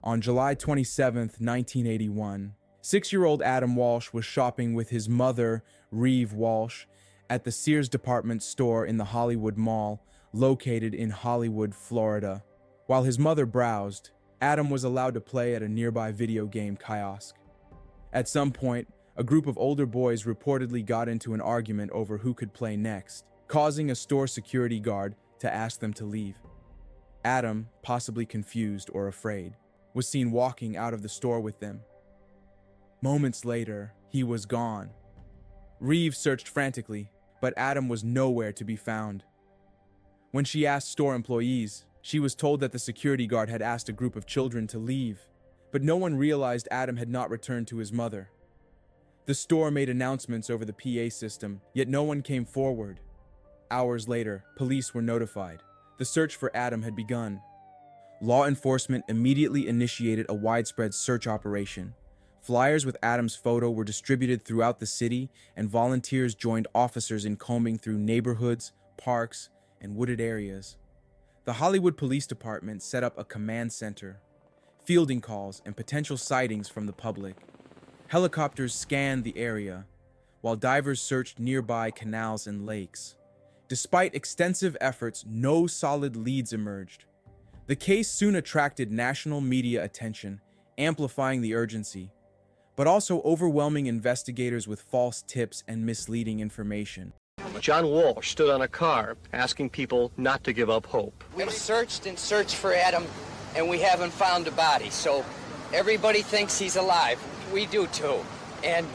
On July 27, 1981, six-year-old Adam Walsh was shopping with his mother, Reeve Walsh, at the Sears department store in the Hollywood Mall, located in Hollywood, Florida. While his mother browsed, Adam was allowed to play at a nearby video game kiosk. At some point, a group of older boys reportedly got into an argument over who could play next, causing a store security guard to ask them to leave. Adam, possibly confused or afraid, was seen walking out of the store with them. Moments later, he was gone. Reeve searched frantically, but Adam was nowhere to be found. When she asked store employees, she was told that the security guard had asked a group of children to leave, but no one realized Adam had not returned to his mother. The store made announcements over the PA system, yet no one came forward. Hours later, police were notified. The search for Adam had begun. Law enforcement immediately initiated a widespread search operation. Flyers with Adam's photo were distributed throughout the city, and volunteers joined officers in combing through neighborhoods, parks, and wooded areas. The Hollywood Police Department set up a command center, fielding calls and potential sightings from the public. Helicopters scanned the area, while divers searched nearby canals and lakes. Despite extensive efforts, no solid leads emerged. The case soon attracted national media attention, amplifying the urgency, but also overwhelming investigators with false tips and misleading information. John Walsh stood on a car asking people not to give up hope. We've searched and searched for Adam, and we haven't found a body, so everybody thinks he's alive. We do too. And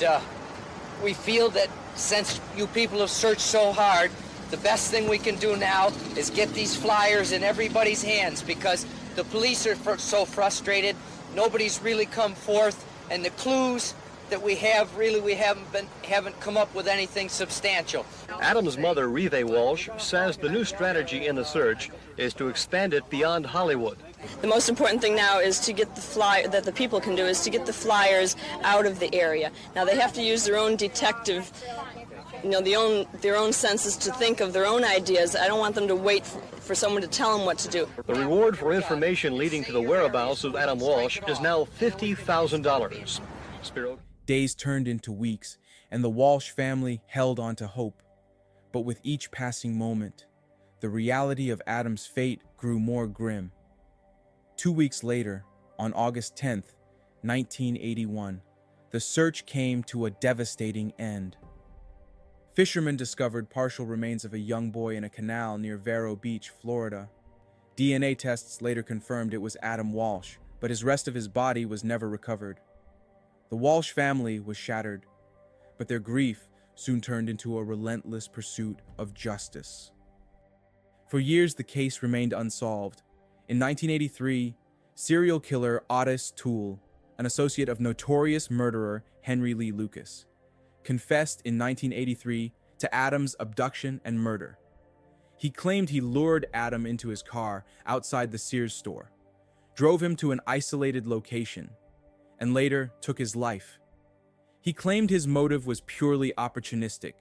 we feel that since you people have searched so hard, the best thing we can do now is get these flyers in everybody's hands, because the police are so frustrated. Nobody's really come forth, and the clues that we have, really, we haven't come up with anything substantial. Adam's mother, Reeve Walsh, says the new strategy in the search is to expand it beyond Hollywood. The most important thing now is to get that the people can do is to get the flyers out of the area. Now they have to use their own detective, their own senses to think of their own ideas. I don't want them to wait for someone to tell them what to do. The reward for information leading to the whereabouts of Adam Walsh is now $50,000. Spiro. Days turned into weeks, and the Walsh family held on to hope. But with each passing moment, the reality of Adam's fate grew more grim. 2 weeks later, on August 10th, 1981, the search came to a devastating end. Fishermen discovered partial remains of a young boy in a canal near Vero Beach, Florida. DNA tests later confirmed it was Adam Walsh, but his rest of his body was never recovered. The Walsh family was shattered, but their grief soon turned into a relentless pursuit of justice. For years, the case remained unsolved. In 1983, serial killer Otis Toole, an associate of notorious murderer Henry Lee Lucas, confessed in 1983 to Adam's abduction and murder. He claimed he lured Adam into his car outside the Sears store, drove him to an isolated location, and later took his life. He claimed his motive was purely opportunistic,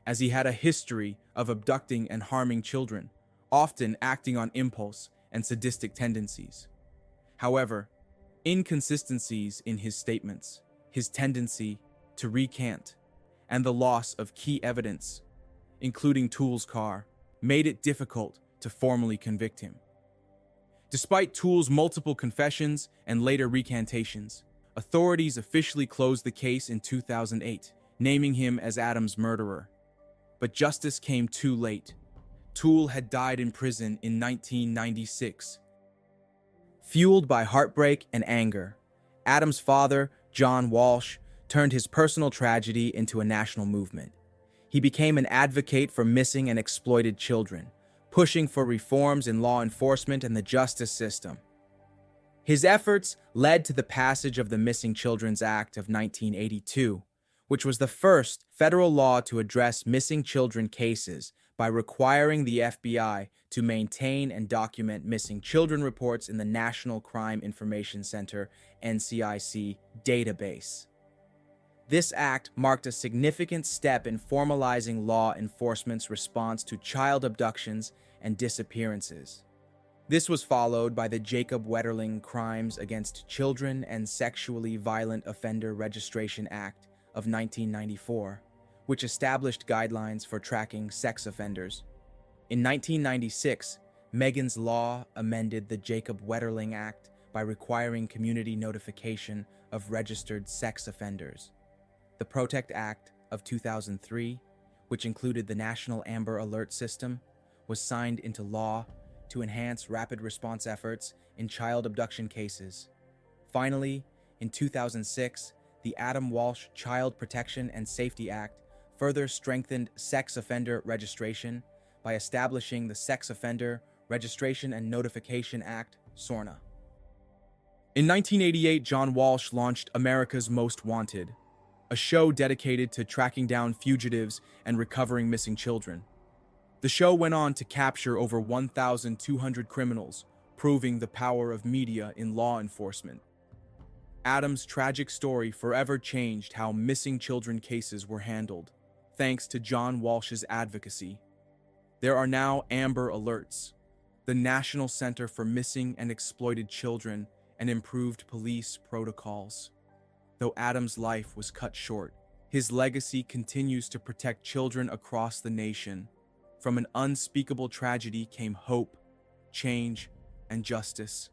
as he had a history of abducting and harming children, often acting on impulse and sadistic tendencies. However, inconsistencies in his statements, his tendency to recant, and the loss of key evidence, including Toole's car, made it difficult to formally convict him. Despite Toole's multiple confessions and later recantations, authorities officially closed the case in 2008, naming him as Adam's murderer. But justice came too late. Toole had died in prison in 1996. Fueled by heartbreak and anger, Adam's father, John Walsh, turned his personal tragedy into a national movement. He became an advocate for missing and exploited children, pushing for reforms in law enforcement and the justice system. His efforts led to the passage of the Missing Children's Act of 1982, which was the first federal law to address missing children cases by requiring the FBI to maintain and document missing children reports in the National Crime Information Center (NCIC) database. This act marked a significant step in formalizing law enforcement's response to child abductions and disappearances. This was followed by the Jacob Wetterling Crimes Against Children and Sexually Violent Offender Registration Act of 1994, which established guidelines for tracking sex offenders. In 1996, Megan's Law amended the Jacob Wetterling Act by requiring community notification of registered sex offenders. The Protect Act of 2003, which included the National Amber Alert System, was signed into law to enhance rapid response efforts in child abduction cases. Finally, in 2006, the Adam Walsh Child Protection and Safety Act further strengthened sex offender registration by establishing the Sex Offender Registration and Notification Act, SORNA. In 1988, John Walsh launched America's Most Wanted, a show dedicated to tracking down fugitives and recovering missing children. The show went on to capture over 1,200 criminals, proving the power of media in law enforcement. Adam's tragic story forever changed how missing children cases were handled, thanks to John Walsh's advocacy. There are now Amber Alerts, the National Center for Missing and Exploited Children, and improved police protocols. Though Adam's life was cut short, his legacy continues to protect children across the nation. From an unspeakable tragedy came hope, change, and justice.